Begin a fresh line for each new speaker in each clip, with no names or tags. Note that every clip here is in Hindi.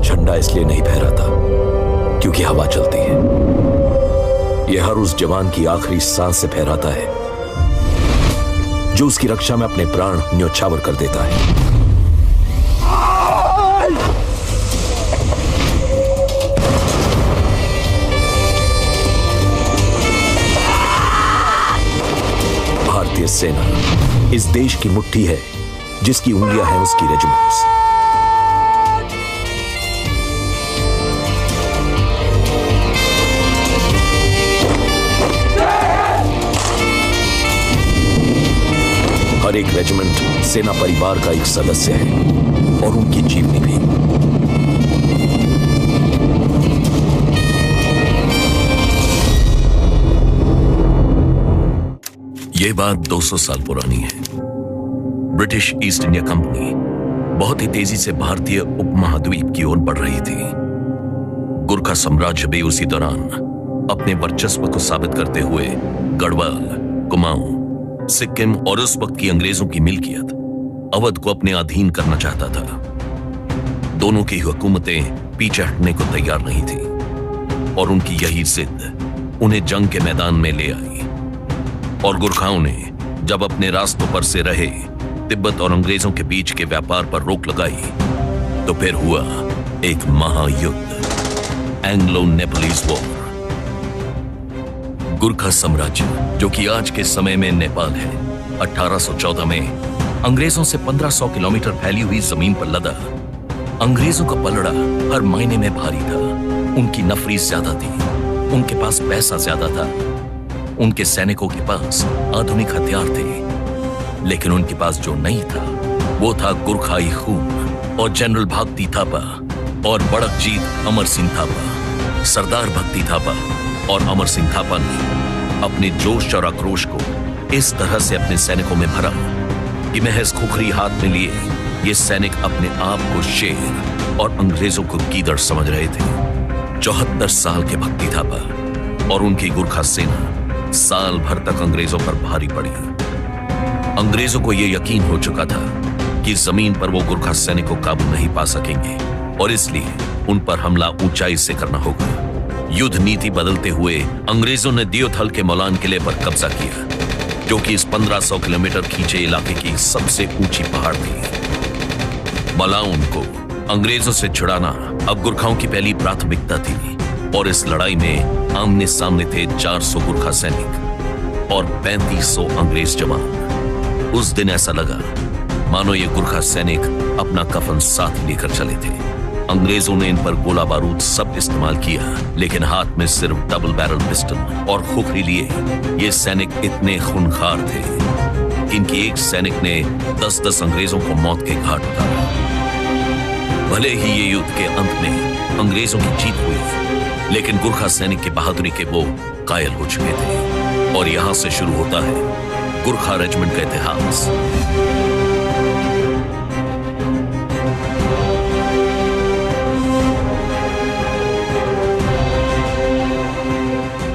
झंडा इसलिए नहीं फहराता क्योंकि हवा चलती है। यह हर उस जवान की आखिरी सांस से फहराता है जो उसकी रक्षा में अपने प्राण न्योछावर कर देता है। भारतीय सेना इस देश की मुट्ठी है जिसकी उंगलियां हैं उसकी रेजिमेंट्स। हर एक रेजिमेंट सेना परिवार का एक सदस्य है और उनकी जीवनी भी।
यह बात 200 साल पुरानी है। ब्रिटिश ईस्ट इंडिया कंपनी बहुत ही तेजी से भारतीय उपमहाद्वीप की ओर बढ़ रही थी। गुरखा साम्राज्य भी उसी दौरान अपने वर्चस्व को साबित करते हुए गढ़वाल, कुमाऊं, सिक्किम और उस वक्त की अंग्रेजों की मिल्कियत अवध को अपने अधीन करना चाहता था। दोनों की हुकूमतें पीछे हटने को तैयार नहीं थी और उनकी यही जिद उन्हें जंग के मैदान में ले आई। और गुरखाओं ने जब अपने रास्तों पर से रहे तिब्बत और अंग्रेजों के बीच के व्यापार पर रोक लगाई तो फिर हुआ एक महायुद्ध, एंग्लो नेपोलीज वॉर। गुरखा साम्राज्य, जो कि आज के समय में नेपाल है, 1814 में अंग्रेजों से 1500 किलोमीटर फैली हुई जमीन पर लदा। अंग्रेजों का पलड़ा हर महीने में भारी था। उनकी नफरी ज्यादा थी, उनके पास पैसा ज्यादा था, उनके सैनिकों के पास आधुनिक हथियार थे, लेकिन उनके पास जो नहीं था वो था गुरखाई खून और जनरल भक्ति थापा और बड़कजीत अमर सिंह थापा। सरदार भक्ति थापा और अमर सिंह थापा ने अपने जोश और आक्रोश को इस तरह से अपने सैनिकों में भरा कि महज खुखरी हाथ में लिए ये सैनिक अपने आप को शेर और अंग्रेजों को गीदड़ समझ रहे थे। 74 साल के भक्ति थापा और उनकी गुरखा सेना साल भर तक अंग्रेजों पर भारी पड़ी। अंग्रेजों को यह यकीन हो चुका था कि जमीन पर वो गुरखा सैनिक को काबू नहीं पा सकेंगे और इसलिए उन पर हमला ऊंचाई से करना होगा। युद्ध नीति बदलते हुए अंग्रेजों ने दियोथल के मौलान किले पर कब्जा किया, जो कि इस 1500 किलोमीटर खींचे इलाके की सबसे ऊंची पहाड़ थी। मौलान को अंग्रेजों से छुड़ाना अब गुरखाओं की पहली प्राथमिकता थी और इस लड़ाई में आमने सामने थे 400 गुरखा सैनिक और 3500 अंग्रेज जवान। उस दिन ऐसा लगा मानो ये गुरखा सैनिक अपना कफन साथ लेकर चले थे। अंग्रेजों ने इन पर गोला बारूद सब इस्तेमाल किया, लेकिन हाथ में सिर्फ डबल बैरल पिस्टल और खुखरी लिए ये सैनिक इतने खूंखार थे कि इनकी एक सैनिक ने 10-10 अंग्रेजों को मौत के घाट उतारा। भले ही ये युद्ध के अंत में अंग्रेजों की जीत हुई, लेकिन गुरखा सैनिक की बहादुरी के वो कायल हो चुके थे। और यहां से शुरू होता है गुरखा रेजिमेंट का इतिहास।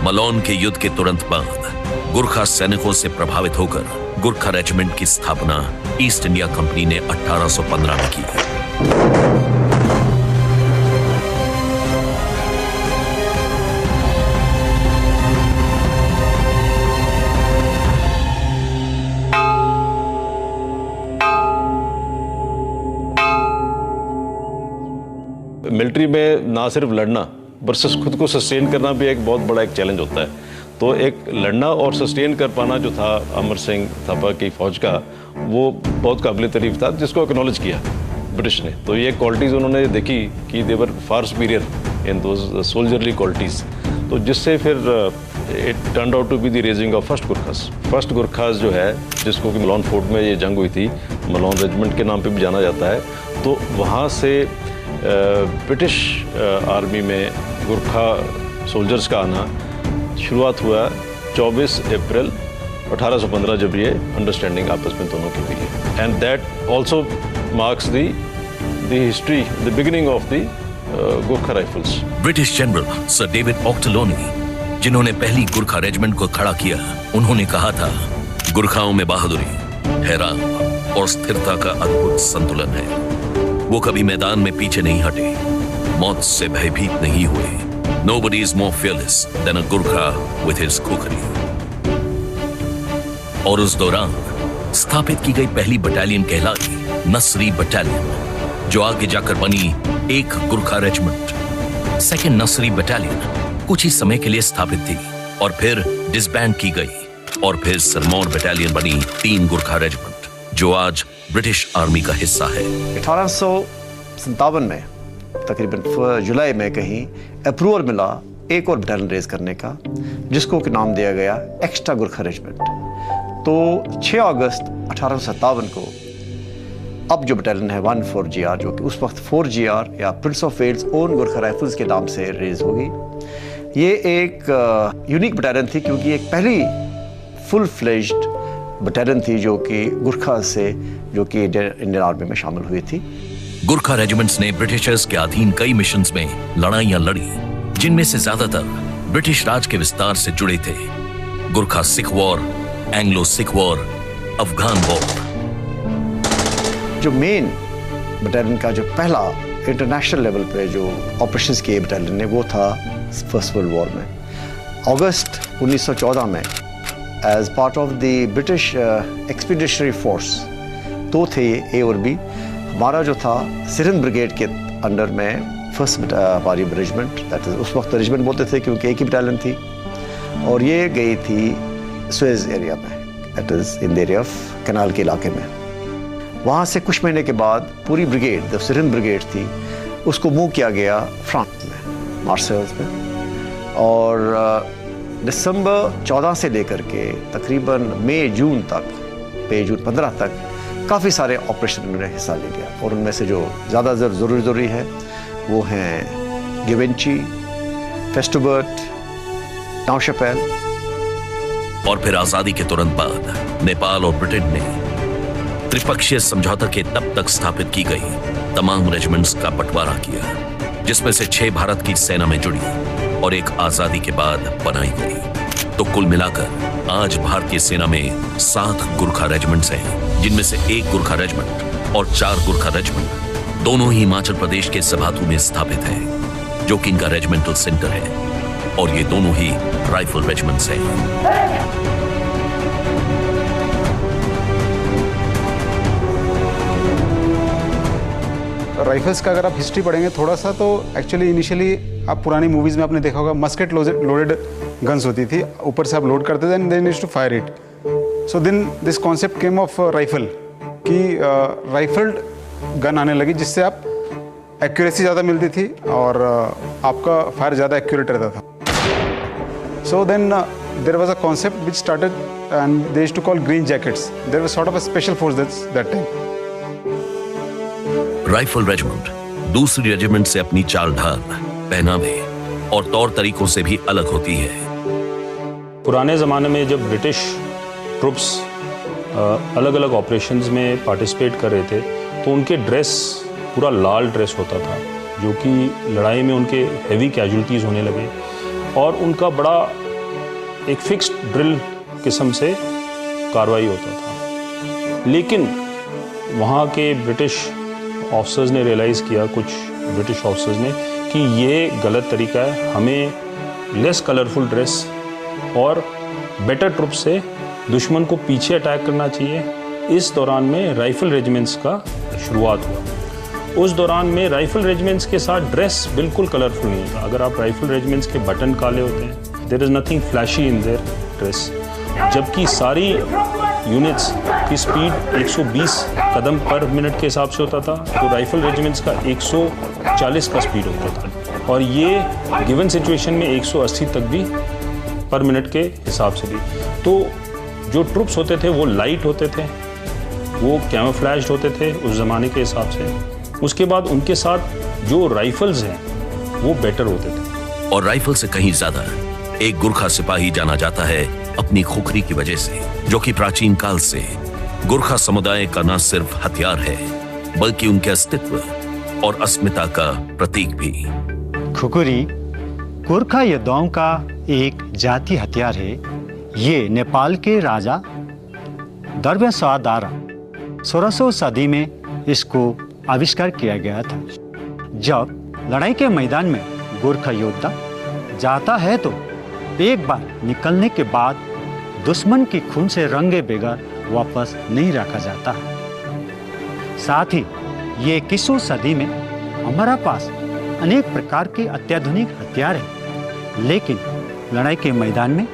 मलौन के युद्ध के तुरंत बाद गुरखा सैनिकों से प्रभावित होकर गुरखा रेजिमेंट की स्थापना ईस्ट इंडिया कंपनी ने 1815 में की।
मिलिट्री में ना सिर्फ लड़ना वर्सेस खुद को सस्टेन करना भी एक बहुत बड़ा एक चैलेंज होता है। तो एक लड़ना और सस्टेन कर पाना जो था अमर सिंह थापा की फौज का, वो बहुत काबिल तारीफ था, जिसको एक्नॉलेज किया ब्रिटिश ने। तो ये क्वालिटीज़ उन्होंने देखी कि they were far superior in those soldierly qualities, तो जिससे फिर it turn out to be the raising of first Gurkhas जो है, जिसको कि मलौन फोर्ट में ये जंग हुई थी, मलौन रेजिमेंट के नाम पे भी जाना जाता है। तो वहाँ से ब्रिटिश आर्मी में गुरखा सोल्जर्स का आना शुरुआत हुआ 24 अप्रैल 1815, जब ये अंडरस्टैंडिंग आपस में दोनों की हुई है। And that also marks the history, the beginning of the Gurkha rifles.
British general sir David Ochterlony, जिन्होंने पहली गुरखा रेजिमेंट को खड़ा किया, उन्होंने कहा था, गुरखाओं में बहादुरी, हैरान और स्थिरता का अद्भुत संतुलन है। वो कभी मैदान में पीछे नहीं हटे, मौत से भयभीत नहीं हुए। Nobody is more fearless than a Gurkha with his kukri. और उस दौरान स्थापित की गई पहली बटालियन कहलाई नसरी बटालियन, जो आगे जाकर बनी एक गुरखा रेजिमेंट। सेकेंड नसरी बटालियन कुछ ही समय के लिए स्थापित थी और फिर डिसबैंड की गई और फिर सिरमौर बटालियन बनी 3 गुरखा रेजिमेंट, जो आज ब्रिटिश आर्मी का हिस्सा है।
1857 में तकरीबन जुलाई में कहीं अप्रूवल मिला एक और बटालियन रेज करने का, जिसको नाम दिया गया एक्स्ट्रा गुरखा रेजिमेंट। तो 6 अगस्त 1857 को अब जो बटालियन है 14GR, जो कि उस वक्त 4GR या Prince of Wales Own Gurkha Rifles के नाम से रेज होगी, ये एक यूनिक बटालियन थी क्योंकि एक पहली फुल फ्लेज्ड बटालियन थी जो कि गुरखा से, जो कि इंडियन आर्मी में शामिल हुई थी।
गुरखा रेजिमेंट्स ने ब्रिटिशर्स के अधीन कई मिशंस में लड़ाइयां लड़ी, जिनमें से ज्यादातर ब्रिटिश राज के विस्तार से जुड़े थे। Gurkha Sikh war, Anglo Sikh war, Afghan war.
जो मेन बटालियन का जो पहला इंटरनेशनल लेवल पे जो ऑपरेशंस किए बटालियन ने, वो था फर्स्ट वर्ल्ड वॉर में। अगस्त 1914 में as part of the British expeditionary force तो थे ए और बी। हमारा जो था सिरहिंद ब्रिगेड के अंडर में फर्स्ट हमारी रेजिमेंट, दैट इज उस वक्त रेजिमेंट बोलते थे क्योंकि एक ही बटालियन थी, और ये गई थी सुएज एरिया में, that is in the area of canal के इलाके में। वहाँ से कुछ महीने के बाद पूरी ब्रिगेड, जो सिरहिंद ब्रिगेड थी, उसको मूव किया गया फ्रांस में, मार्सेल्स में। और दिसंबर 14 से लेकर के तकरीबन मई जून 15 तक काफ़ी सारे ऑपरेशन उन्होंने हिस्सा ले लिया, और उनमें से जो ज़्यादा ज़रूरी है वो हैं गिवेंची, फेस्टुबर्ट, नाउशैपेल।
और फिर आजादी के तुरंत बाद नेपाल और ब्रिटेन ने त्रिपक्षीय समझौता के तब तक स्थापित की गई तमाम रेजिमेंट्स का बंटवारा किया, जिसमें से 6 भारत की सेना में जुड़ी और एक आजादी के बाद बनाई गई। तो कुल मिलाकर आज भारतीय सेना में 7 गुरखा रेजिमेंट्स हैं, जिनमें से 1 गुरखा रेजिमेंट और 4 गुरखा रेजिमेंट दोनों ही हिमाचल प्रदेश के सभातू में स्थापित है, जो कि इनका रेजिमेंटल सेंटर है, और ये दोनों ही राइफल रेजिमेंट्स हैं।
राइफल्स का अगर आप हिस्ट्री पढ़ेंगे थोड़ा सा, तो एक्चुअली इनिशियली आप पुरानी मूवीज में आपने देखा होगा मस्केट लोडेड गन्स होती थी, ऊपर से आप लोड करते थे and then used to fire it. So then this concept came of rifle, कि राइफल्ड गन आने लगी, जिससे आप एक्यूरेसी ज़्यादा मिलती थी और आपका फायर ज़्यादा एक्यूरेट रहता था। So then there was a concept which started and they used to call green jackets. There was sort of a special force that time.
Rifle regiment दूसरी रेजिमेंट से अपनी चाल ढाल, पहनावे और तौर तरीकों से भी अलग होती है।
पुराने ज़माने में जब ब्रिटिश ट्रुप्स अलग अलग ऑपरेशंस में पार्टिसिपेट कर रहे थे, तो उनके ड्रेस पूरा लाल ड्रेस होता था, जो कि लड़ाई में उनके हेवी कैजुअलिटीज़ होने लगे, और उनका बड़ा एक फिक्स्ड ड्रिल किस्म से कार्रवाई होता था। लेकिन वहाँ के ब्रिटिश ऑफिसर्स ने रियलाइज़ किया, कुछ ब्रिटिश ऑफिसर्स ने, कि ये गलत तरीका है, हमें लेस कलरफुल ड्रेस और बेटर ट्रुप से दुश्मन को पीछे अटैक करना चाहिए। इस दौरान में राइफल रेजिमेंट्स का शुरुआत हुआ। उस दौरान में राइफल रेजिमेंट्स के साथ ड्रेस बिल्कुल कलरफुल नहीं था। अगर आप राइफल रेजिमेंट्स के बटन काले होते हैं, there is nothing flashy in their dress, जबकि सारी यूनिट्स की स्पीड 120 कदम पर मिनट के हिसाब से होता था, तो राइफल रेजिमेंट्स का 140 का स्पीड होता था, और ये गिवन सिचुएशन में 180 तक भी पर मिनट के हिसाब से भी। तो जो ट्रुप्स होते थे वो लाइट होते थे, वो कैमोफ्लैज्ड होते थे उस ज़माने के हिसाब से। उसके बाद उनके साथ जो राइफल्स हैं वो बेटर होते थे।
और राइफल से कहीं ज्यादा एक गुरखा सिपाही जाना जाता है अपनी खुखरी की वजह से, जो कि प्राचीन काल से गुरखा समुदाय का न सिर्फ हथियार है, बल्कि उनके अस्तित्व और अस्मिता का प्रतीक भी।
खुखरी गुरखा योद्धाओं का एक जातीय हथियार है। ये नेपाल के राजा दरवेशाह द्वारा 1600 सदी में इसको आविष्कार किया गया था, जब लड़ाई के मैदान में गोरखा योद्धा जाता है तो एक बार निकलने के बाद दुश्मन की खून से रंगे बगैर वापस नहीं रखा जाता है। साथ ही ये 21वीं सदी में हमारा पास अनेक प्रकार के अत्याधुनिक हथियार हैं, लेकिन लड़ाई के मैदान में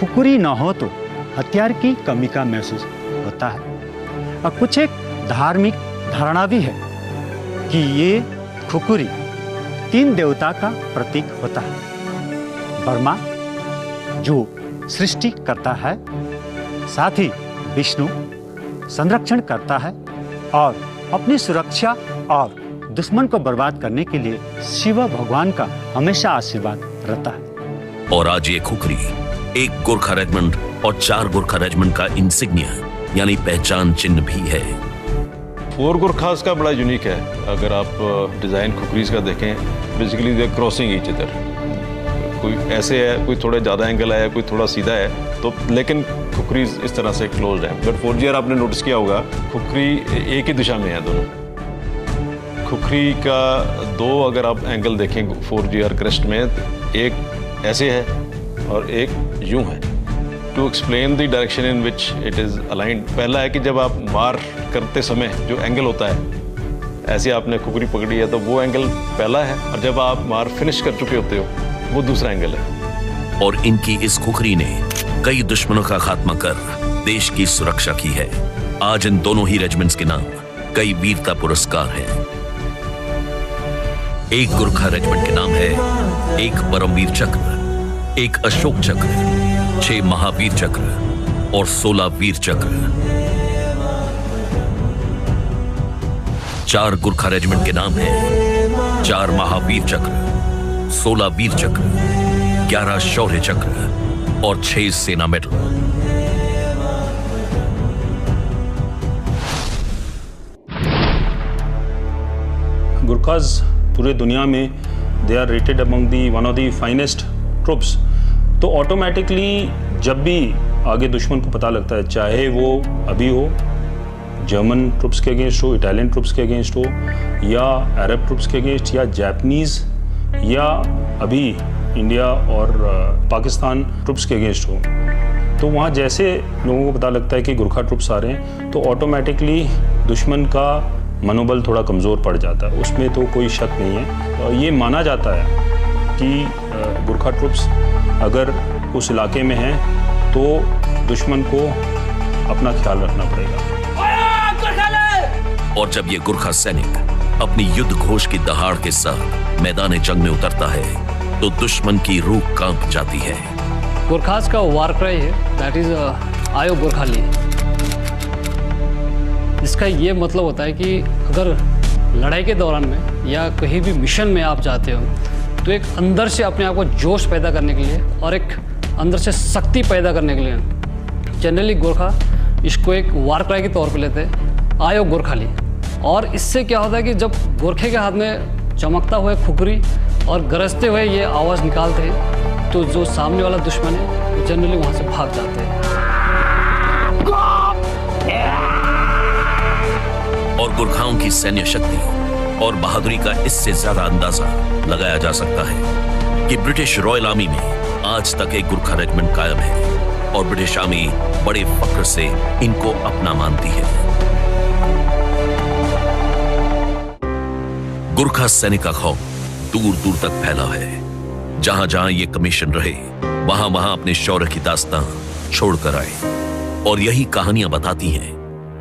खुकुरी न हो तो हथियार की कमी का महसूस होता है। और कुछ एक धार्मिक धारणा भी है कि ये खुकुरी 3 देवता का प्रतीक होता है। ब्रह्मा जो सृष्टि करता है, साथ ही विष्णु संरक्षण करता है और अपनी सुरक्षा और दुश्मन को बर्बाद करने के लिए शिव भगवान का हमेशा आशीर्वाद रहता है।
और आज ये खुखरी एक गोरखा रेजिमेंट और 4 गोरखा रेजिमेंट का इंसिग्निया यानी पहचान चिन्ह भी है।
4 गोरखास का बड़ा यूनिक है। अगर आप डिज़ाइन खुखरीज का देखें, basically they crossing each other. कोई ऐसे है, कोई थोड़ा ज़्यादा एंगल है, कोई थोड़ा सीधा है, तो लेकिन खुखरीज इस तरह से क्लोज है। बट 4GR आपने नोटिस किया होगा, खुखरी एक ही दिशा में है दोनों। खुखरी का 2 अगर आप एंगल देखें 4GR क्रेस्ट में, एक ऐसे है और एक यूं है। To explain the direction in which it is aligned, पहला है कि जब आप वार करते समय जो एंगल होता है, ऐसे आपने खुखरी पकड़ी है तो वो एंगल पहला है, और जब आप वार फिनिश कर चुके होते हो वो दूसरा एंगल है।
और इनकी इस खुखरी ने कई दुश्मनों का खात्मा कर देश की सुरक्षा की है। आज इन दोनों ही रेजिमेंट्स के नाम कई वीरता पुरस्कार हैं। एक गोरखा रेजिमेंट के नाम है एक परमवीर चक्र, एक अशोक चक्र, 6 महावीर चक्र और 16 वीर चक्र। 4 गोरखा रेजिमेंट के नाम है 4 महावीर चक्र, 16 वीर चक्र, 11 शौर्य चक्र और 6 सेना मेडल।
गुरखाज पूरे दुनिया में they are rated among the one of the finest troops. तो ऑटोमेटिकली जब भी आगे दुश्मन को पता लगता है, चाहे वो अभी हो जर्मन ट्रुप्स के अगेंस्ट हो, इटालियन ट्रुप्स के अगेंस्ट हो, या अरब ट्रुप्स के अगेंस्ट, या जापानीज़, या अभी इंडिया और पाकिस्तान ट्रुप्स के अगेंस्ट हो, तो वहाँ जैसे लोगों को पता लगता है कि गुरखा ट्रुप्स आ रहे हैं, तो ऑटोमेटिकली दुश्मन का मनोबल थोड़ा कमज़ोर पड़ जाता है। उसमें तो कोई शक नहीं है। ये माना जाता है कि गुरखा ट्रुप्स अगर उस इलाके में हैं तो दुश्मन को अपना ख्याल रखना पड़ेगा।
और जब ये गुरखा सैनिक अपनी युद्ध घोष की दहाड़ के साथ मैदान जंग में उतरता है तो दुश्मन की रूह कांप जाती है।
गोरखास का वार क्राई है, दैट इज आयो गोरखाली। इसका ये मतलब होता है कि अगर लड़ाई के दौरान में या कहीं भी मिशन में आप जाते हो तो एक अंदर से अपने आप को जोश पैदा करने के लिए और एक अंदर से शक्ति पैदा करने के लिए जनरली गोरखा इसको एक वार क्राई के तौर पे लेते हैं, आयो गोरखाली। और इससे क्या होता है कि जब गोरखे के हाथ में चमकता हुए खुखरी और गरजते हुए ये आवाज़ निकालते हैं तो जो सामने वाला दुश्मन है वो जनरली वहाँ से भाग जाते हैं।
और गुरखाओं की सैन्य शक्ति और बहादुरी का इससे ज्यादा अंदाजा लगाया जा सकता है कि ब्रिटिश रॉयल आर्मी में आज तक एक गुरखा रेजिमेंट कायम है और ब्रिटिश आर्मी बड़े फख्र से इनको अपना मानती है। गुरखा सैनिक का खौफ दूर दूर तक फैला है। जहां जहां ये कमीशन रहे वहां वहां अपने शौर्य की दास्तां छोड़कर आए और यही कहानियां बताती हैं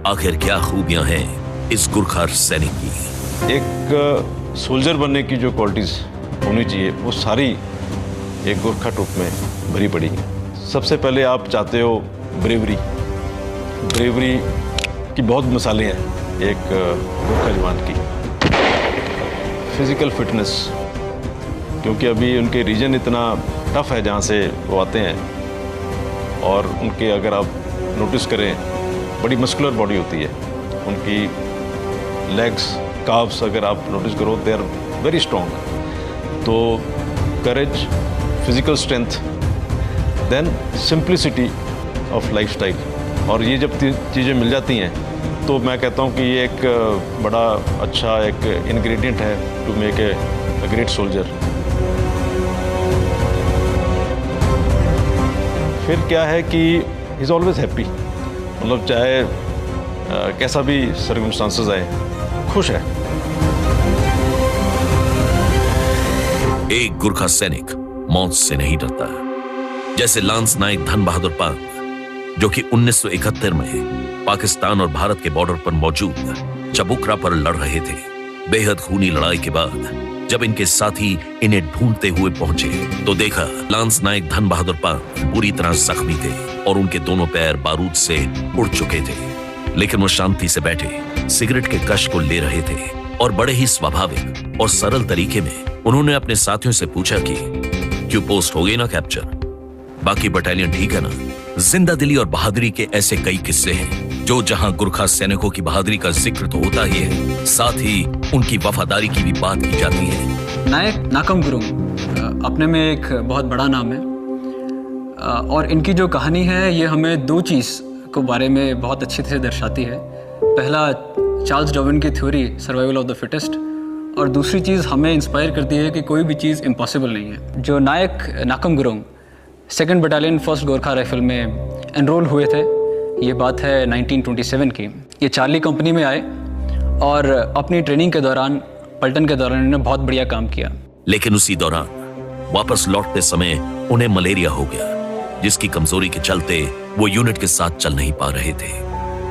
आखिर क्या खूबियां हैं इस गुरखा सैनिक की।
एक सोल्जर बनने की जो क्वालिटीज होनी चाहिए वो सारी एक गोरखा ट्रुप में भरी पड़ी है। सबसे पहले आप चाहते हो ब्रेवरी की बहुत मिसालें हैं एक गोरखा जवान की। फिजिकल फिटनेस, क्योंकि अभी उनके रीजन इतना टफ है जहाँ से वो आते हैं और उनके अगर आप नोटिस करें बड़ी मस्कुलर बॉडी होती है उनकी। लेग्स काव्स अगर आप नोटिस करो दे आर वेरी स्ट्रॉन्ग। तो courage, physical strength, then simplicity of lifestyle, और ये जब चीज़ें मिल जाती हैं तो मैं कहता हूँ कि ये एक बड़ा अच्छा एक इंग्रेडिएंट है to make a a great soldier. फिर क्या है कि ही इज ऑलवेज हैप्पी, मतलब चाहे कैसा भी सर्कमस्टांसेस आए, खुश है।
एक गुरखा सैनिक मौत से नहीं डरता, जैसे लांस नायक धन बहादुर पांग, जो कि 1971 में पाकिस्तान और भारत के बॉर्डर पर मौजूद चबुकरा पर लड़ रहे थे। बेहद खूनी लड़ाई के बाद जब इनके साथी इन्हें ढूंढते हुए पहुंचे तो देखा लांस नायक धन बहादुर पांग पूरी तरह जख्मी थे और उनके दोनों पैर बारूद से उड़ चुके थे। लेकिन वो शांति से बैठे सिगरेट के कश को ले रहे थे और बड़े ही स्वाभाविक और सरल तरीके में उन्होंने अपने साथियों से पूछा कि क्यों पोस्ट हो गई ना कैप्चर, बाकी बटालियन ठीक है ना। जिंदा दिली और बहादुरी के ऐसे कई किस्से हैं जो जहां गुरखा सैनिकों की बहादुरी का जिक्र तो होता ही है, साथ ही उनकी वफादारी की भी बात की जाती है।
नायक नाकम गुरुंग अपने में एक बहुत बड़ा नाम है और इनकी जो कहानी है ये हमें दो चीज़ को बारे में बहुत अच्छी तरह से दर्शाती है। पहला, चार्ल्स डार्विन की theory survival of the fittest, और दूसरी चीज़ हमें इंस्पायर करती है कि कोई भी चीज़ इम्पॉसिबल नहीं है। जो Naik Nakam Gurung 2nd battalion 1st Gorkha rifle में एनरोल हुए थे, ये बात है 1927 की। ये चार्ली कंपनी में आए और अपनी ट्रेनिंग के दौरान, पलटन के दौरान इन्होंने बहुत बढ़िया काम किया।
लेकिन उसी दौरान वापस लौटते समय उन्हें मलेरिया हो गया, जिसकी कमजोरी के चलते वो यूनिट के साथ चल नहीं पा रहे थे।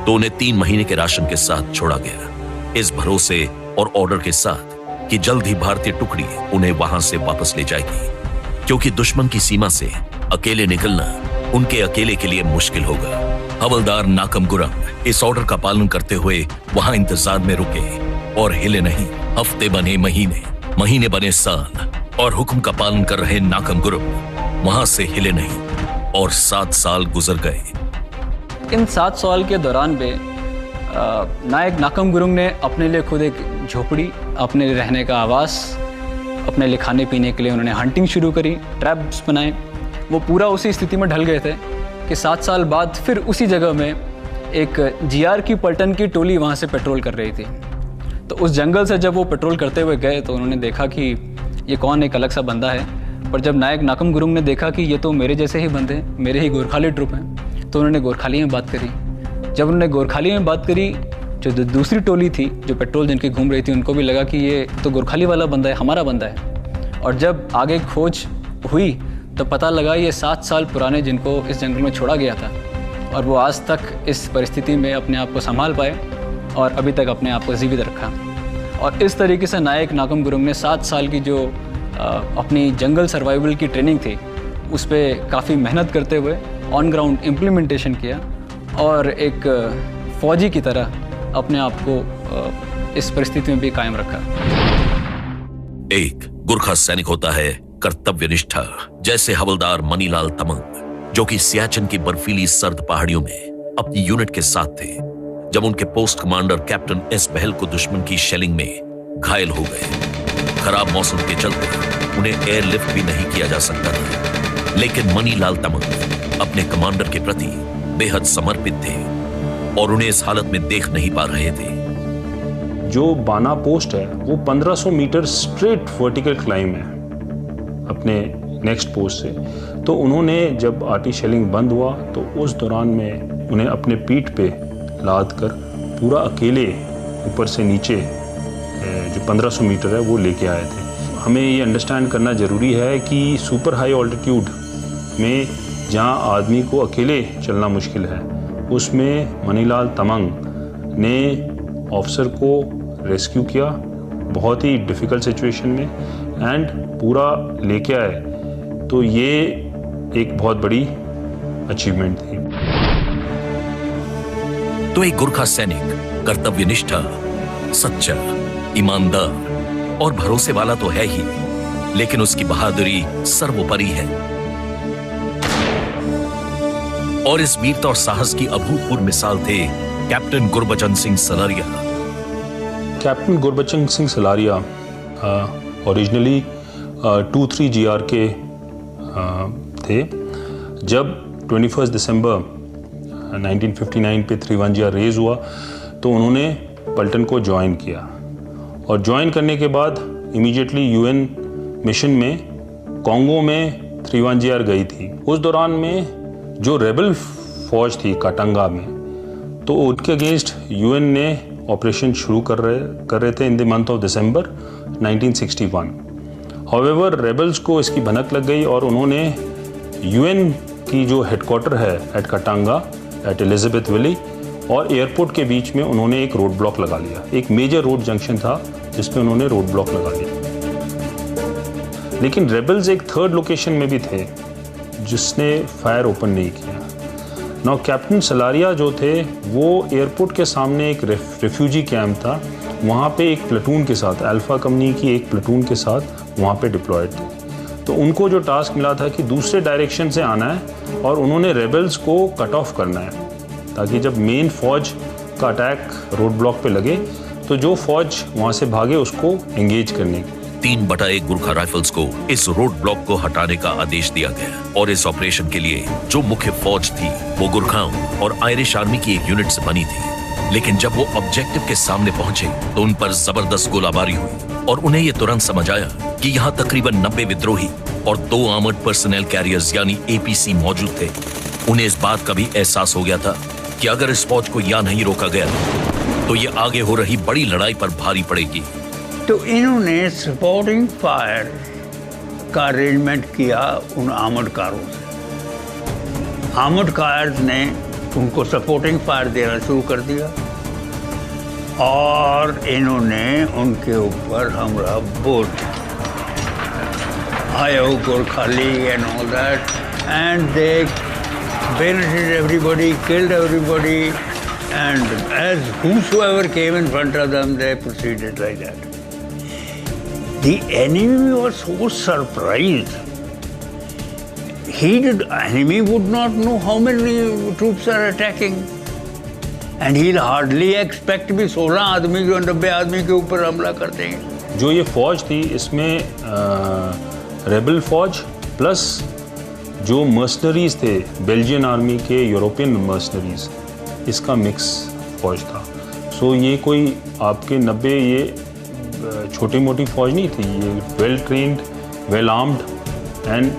तो उन्हें 3 महीने के राशन के साथ छोड़ा गया, इस भरोसे और ऑर्डर के साथ कि जल्द ही भारतीय टुकड़ी उन्हें वहां से वापस ले जाएगी, क्योंकि दुश्मन की सीमा से अकेले निकलना उनके अकेले के लिए मुश्किल होगा। हवलदार नाकम गुरुंग इस ऑर्डर का पालन करते हुए वहां इंतजार में रुके और हिले नहीं। हफ्ते बने महीने, महीने बने साल, और हुक्म का पालन कर रहे नाकम गुरुंग वहां से हिले नहीं और 7 साल गुजर गए।
इन 7 साल के दौरान में नायक नाकम गुरुंग ने अपने लिए खुद एक झोपड़ी, अपने लिए रहने का आवास, अपने लिए खाने पीने के लिए उन्होंने हंटिंग शुरू करी, ट्रैप्स बनाए। वो पूरा उसी स्थिति में ढल गए थे कि 7 साल बाद फिर उसी जगह में एक जीआर की पलटन की टोली वहाँ से पेट्रोल कर रही थी। तो उस जंगल से जब वो पेट्रोल करते हुए गए तो उन्होंने देखा कि ये कौन एक अलग सा बंदा है। पर जब नायक नाकम गुरुंग ने देखा कि ये तो मेरे जैसे ही बंदे हैं, मेरे ही गोरखाली ट्रुप हैं, तो उन्होंने गोरखाली में बात करी। जब उन्होंने गोरखाली में बात करी, जो दूसरी टोली थी जो पेट्रोल जिनकी घूम रही थी, उनको भी लगा कि ये तो गोरखाली वाला बंदा है, हमारा बंदा है। और जब आगे खोज हुई तो पता लगा ये 7 साल पुराने जिनको इस जंगल में छोड़ा गया था, और वो आज तक इस परिस्थिति में अपने आप को संभाल पाए और अभी तक अपने आप को जीवित रखा। और इस तरीके से नायक नाकम गुरुंग ने 7 साल की जो अपनी जंगल सर्वाइवल की ट्रेनिंग थी उस पर काफ़ी मेहनत करते हुए ऑन ग्राउंड इम्प्लीमेंटेशन किया और एक फौजी की तरह अपने आप को इस परिस्थिति में भी कायम रखा।
एक गुरखा सैनिक होता है कर्तव्यनिष्ठा, जैसे हवलदार मनीलाल तमंग, जो कि सियाचिन की बर्फीली सर्द पहाड़ियों में अपनी यूनिट के साथ थे जब उनके पोस्ट कमांडर कैप्टन एस बहल को दुश्मन की शेलिंग में घायल हो गए। खराब मौसम के चलते उन्हें एयरलिफ्ट भी नहीं किया जा सकता था, लेकिन मनीलाल तमंग अपने कमांडर के प्रति बेहद समर्पित थे और उन्हें इस हालत में देख नहीं पा रहे थे।
जो बाना पोस्ट है वो 1500 मीटर स्ट्रेट वर्टिकल क्लाइम है अपने नेक्स्ट पोस्ट से। तो उन्होंने जब आर्टी शेलिंग बंद हुआ तो उस दौरान में उन्हें अपने पीठ पे लाद कर पूरा अकेले ऊपर से नीचे जो 1500 मीटर है वो लेके आए थे। हमें ये अंडरस्टैंड करना ज़रूरी है कि सुपर हाई ऑल्टीट्यूड में जहाँ आदमी को अकेले चलना मुश्किल है, उसमें मनीलाल तमंग ने ऑफिसर को रेस्क्यू किया बहुत ही डिफ़िकल्ट सिचुएशन में एंड पूरा लेके आए। तो ये एक बहुत बड़ी अचीवमेंट थी।
तो एक गुरखा सैनिक कर्तव्यनिष्ठा, सच्चा, ईमानदार और भरोसे वाला तो है ही, लेकिन उसकी बहादुरी सर्वोपरि है। और इस वीरता और साहस की अभूतपूर्व मिसाल थे captain Gurbachan Singh Salaria.
Captain Gurbachan Singh Salaria originally 23 GR के थे। जब 21 दिसंबर 1959 पे 31 GR रेज हुआ तो उन्होंने पलटन को ज्वाइन किया और ज्वाइन करने के बाद इमीडिएटली यूएन मिशन में कॉन्गो में 310R गई थी। उस दौरान में जो रेबल फौज थी काटंगा में, तो उनके अगेंस्ट यूएन ने ऑपरेशन शुरू कर रहे थे in the month of December 1961। However rebels को इसकी भनक लग गई और उन्होंने यूएन की जो हेडक्वार्टर है एट काटंगा एट एलिजाबेथ वैली और एयरपोर्ट के बीच में उन्होंने एक रोड ब्लॉक लगा लिया। एक मेजर रोड जंक्शन था जिसमें उन्होंने रोड ब्लॉक लगा लिया। लेकिन रेबल्स एक थर्ड लोकेशन में भी थे जिसने फायर ओपन नहीं किया। नाउ कैप्टन सलारिया जो थे वो एयरपोर्ट के सामने एक रेफ्यूजी कैंप था, वहाँ पे एक प्लेटून के साथ, अल्फा कंपनी की एक प्लेटून के साथ वहाँ पे डिप्लॉयड थे। तो उनको जो टास्क मिला था कि दूसरे डायरेक्शन से आना है और उन्होंने रेबल्स को कट ऑफ करना है ताकि जब मेन फौज का अटैक रोड ब्लॉक पे लगे तो जो फौज वहाँ से भागे उसको एंगेज करने की।
3/1 गुरखा राइफल्स को इस रोड ब्लॉक को हटाने का आदेश दिया गया और इस ऑपरेशन के लिए जो मुख्य फौज थी वो गुरखाओं और आयरिश आर्मी की एक यूनिट से बनी थी। लेकिन जब वो ऑब्जेक्टिव के सामने पहुंचे तो उन पर जबरदस्त गोलाबारी हुई और उन्हें ये तुरंत समझ आया कि यहाँ तकरीबन 90 विद्रोही और 2 आर्मर्ड पर्सनल कैरियर्स यानी APC मौजूद थे। उन्हें इस बात का भी एहसास हो गया था कि अगर इस फौज को यहाँ नहीं रोका गया तो ये आगे हो रही बड़ी लड़ाई पर भारी पड़ेगी।
तो इन्होंने सपोर्टिंग फायर का अरेंजमेंट किया उन आर्मर्ड कारों से। आर्मर्ड कार्स ने उनको सपोर्टिंग फायर देना शुरू कर दिया और इन्होंने उनके ऊपर हमला बोल आयो Gorkhali and all that and they bayoneted everybody, killed everybody, and as whosoever came in front of them, they proceeded like that. The enemy was so surprised. Enemy would not know how many troops are attacking. And he'll hardly expect भी 16 आदमी जो 90 आदमी के ऊपर हमला करते हैं।
जो ये फौज थी इसमें रेबल फौज प्लस जो मर्सनरीज थे बेल्जियन आर्मी के, यूरोपियन मर्सनरीज, इसका मिक्स फौज था। सो ये कोई आपके 90 ये छोटी मोटी फौज नहीं थी, ये well trained, well armed and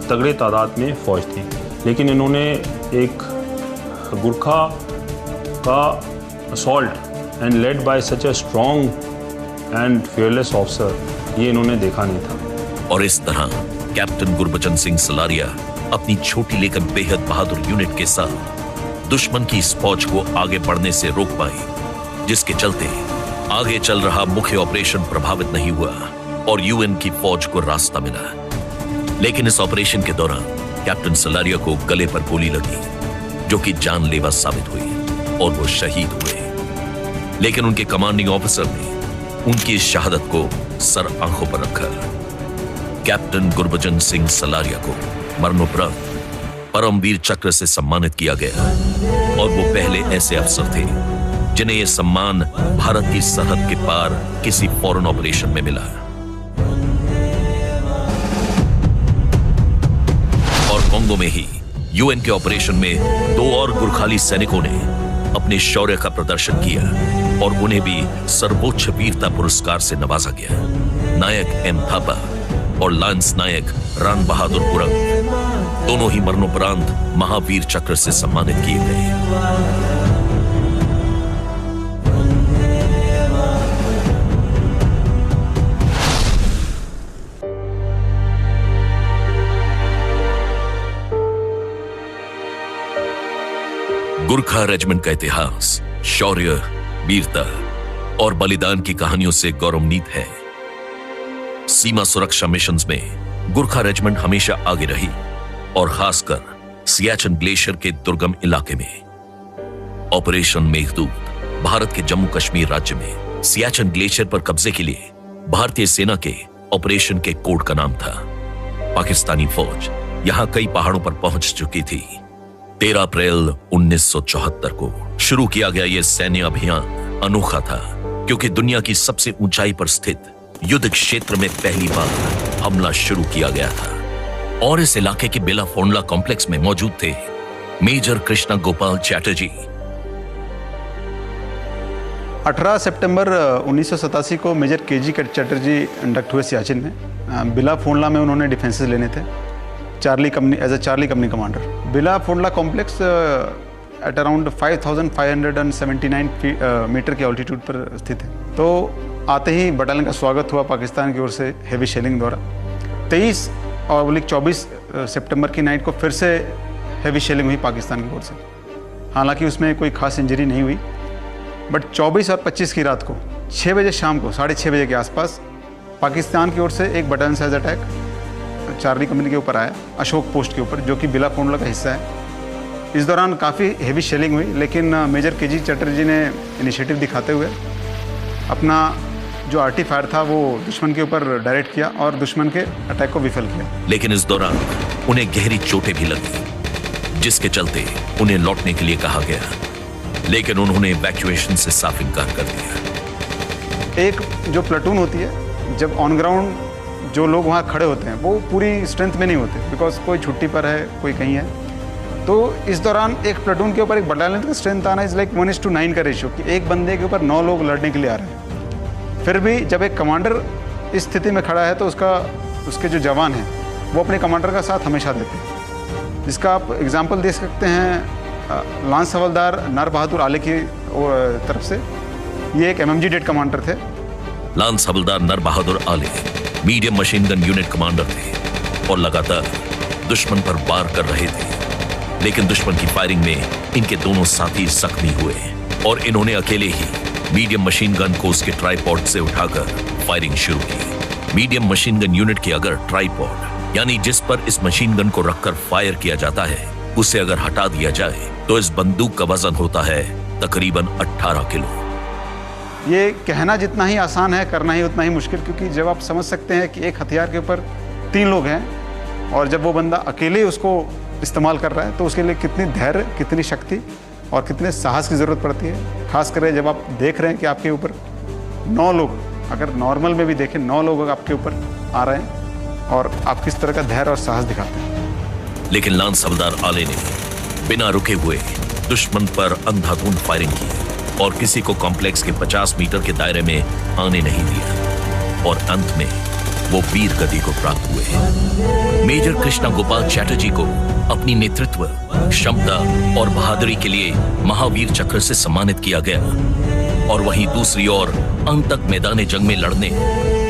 तगड़े तादाद में फौज थी। लेकिन इन्होंने एक गुरखा का assault and led by such a strong and fearless officer ये इन्होंने देखा नहीं था।
और इस तरह कैप्टन गुरबचन सिंह सलारिया अपनी छोटी लेकिन बेहद बहादुर यूनिट के साथ दुश्मन की इस फौज को आगे बढ़ने से रोक पाए, जिसके चलते आगे चल रहा मुख्य ऑपरेशन प्रभावित नहीं हुआ और यूएन की फौज को रास्ता मिला। लेकिन इस ऑपरेशन के दौरान कैप्टन सलारिया को गले पर गोली लगी जो कि जानलेवा साबित हुई और वो शहीद हुए। लेकिन उनके कमांडिंग ऑफिसर ने उनकी इस शहादत को सर आंखों पर रखकर कैप्टन गुरबचन सिंह सलारिया को मरणोपरांत परमवीर चक्र से सम्मानित किया गया और वो पहले ऐसे अफसर थे जिन्हें यह सम्मान भारत की सरहद के पार किसी फॉरेन ऑपरेशन में मिला। और कॉन्गो में ही यूएन के ऑपरेशन में 2 और गुरखाली सैनिकों ने अपने शौर्य का प्रदर्शन किया और उन्हें भी सर्वोच्च वीरता पुरस्कार से नवाजा गया। नायक एम थापा और लांस नायक रान बहादुर गुरंग दोनों ही मरणोपरांत महावीर चक्र से सम्मानित किए गए। गुरखा रेजिमेंट का इतिहास शौर्य, वीरता और बलिदान की कहानियों से गौरवान्वित है। सीमा सुरक्षा मिशंस में गुरखा रेजिमेंट हमेशा आगे रही और खासकर सियाचिन ग्लेशियर के दुर्गम इलाके में। ऑपरेशन मेघदूत भारत के जम्मू कश्मीर राज्य में सियाचिन ग्लेशियर पर कब्जे के लिए भारतीय सेना के ऑपरेशन के कोड का नाम था। पाकिस्तानी फौज यहां कई पहाड़ों पर पहुंच चुकी थी। 13 अप्रैल 1974 को शुरू किया गया यह सैन्य अभियान अनोखा था क्योंकि दुनिया की सबसे ऊंचाई पर स्थित युद्ध क्षेत्र में पहली बार हमला शुरू किया गया था और इस इलाके के बेला फोंडला कॉम्प्लेक्स में मौजूद थे मेजर कृष्णा गोपाल चैटर्जी,
18 सितंबर 1987 को मेजर केजी चटर्जी इंडक्ट हुए सियाचिन में। बिला फोंडला में उन्होंने डिफेंसेस लेने थे, चार्ली कंपनी कमांडर। बिला फोंडला कॉम्प्लेक्स एट अराउंड 5579 मीटर की ऑल्टीट्यूड पर स्थित है। तो आते ही बटालियन का स्वागत हुआ पाकिस्तान की ओर से हेवी शेलिंग द्वारा। 23/24 सितंबर की नाइट को फिर से हेवी शेलिंग हुई पाकिस्तान की ओर से। हालांकि उसमें कोई खास इंजरी नहीं हुई, बट 24 और 25 की रात को 6 बजे शाम को 6:30 बजे के आसपास पाकिस्तान की ओर से एक battalion size attack Charlie company के ऊपर आया, अशोक पोस्ट के ऊपर, जो कि बिला फोंडला का हिस्सा है। इस दौरान काफ़ी हेवी शेलिंग हुई, लेकिन मेजर केजी चटर्जी ने इनिशिएटिव दिखाते हुए अपना जो आर्टी फायर था वो दुश्मन के ऊपर डायरेक्ट किया और दुश्मन के अटैक को विफल किया।
लेकिन इस दौरान उन्हें गहरी चोटें भी लगी, जिसके चलते उन्हें लौटने के लिए कहा गया, लेकिन उन्होंने इवैक्यूएशन से साफ इनकार कर दिया।
एक जो प्लाटून होती है, जब ऑन ग्राउंड जो लोग वहाँ खड़े होते हैं वो पूरी स्ट्रेंथ में नहीं होते, बिकॉज कोई छुट्टी पर है, कोई कहीं है। तो इस दौरान एक प्लाटून के ऊपर एक बटालियन का स्ट्रेंथ आना इज लाइक 1:9 का रेशियो, कि एक बंदे के ऊपर 9 लोग लड़ने के लिए आ रहे हैं। फिर भी जब एक कमांडर इस स्थिति में खड़ा है तो उसके जो जवान हैं वो अपने कमांडर का साथ हमेशा देते हैं। जिसका आप एग्जाम्पल दे सकते हैं लांस हवलदार नर बहादुर आले की तरफ से। ये एक MMG डेट कमांडर थे।
लांस हवलदार नर बहादुर आले medium machine gun unit commander थे और लगातार दुश्मन पर वार कर रहे थे, लेकिन दुश्मन की फायरिंग में इनके दोनों साथी जख्मी हुए और इन्होंने अकेले ही मीडियम मशीन गन को उसके ट्राइपॉड से उठाकर फायरिंग शुरू की। मीडियम मशीन गन यूनिट की अगर ट्राइपॉड यानी जिस पर इस मशीन गन को रखकर फायर किया जाता है उसे अगर हटा दिया जाए तो इस बंदूक का वजन होता है तकरीबन 18 किलो।
ये कहना जितना ही आसान है, करना ही उतना ही मुश्किल, क्योंकि जब आप समझ सकते हैं कि एक हथियार के ऊपर 3 लोग हैं और जब वो बंदा अकेले उसको इस्तेमाल कर रहा है तो उसके लिए कितनी धैर्य, कितनी शक्ति और कितने साहस की ज़रूरत पड़ती है। खास करके जब आप देख रहे हैं कि आपके ऊपर 9 लोग, अगर नॉर्मल में भी देखें 9 लोग आपके ऊपर आ रहे हैं और आप किस तरह का धैर्य और साहस दिखाते हैं।
लेकिन लांस हवलदार आले ने बिना रुके हुए दुश्मन पर अंधाधुंध फायरिंग की और किसी को कॉम्प्लेक्स के 50 मीटर के दायरे में आने नहीं दिया और अंत में वो वीर गति को प्राप्त हुए। मेजर कृष्णा गोपाल चैटर्जी को अपनी नेतृत्व क्षमता और बहादुरी के लिए महावीर चक्र से सम्मानित किया गया और वहीं दूसरी ओर अंत तक मैदान जंग में लड़ने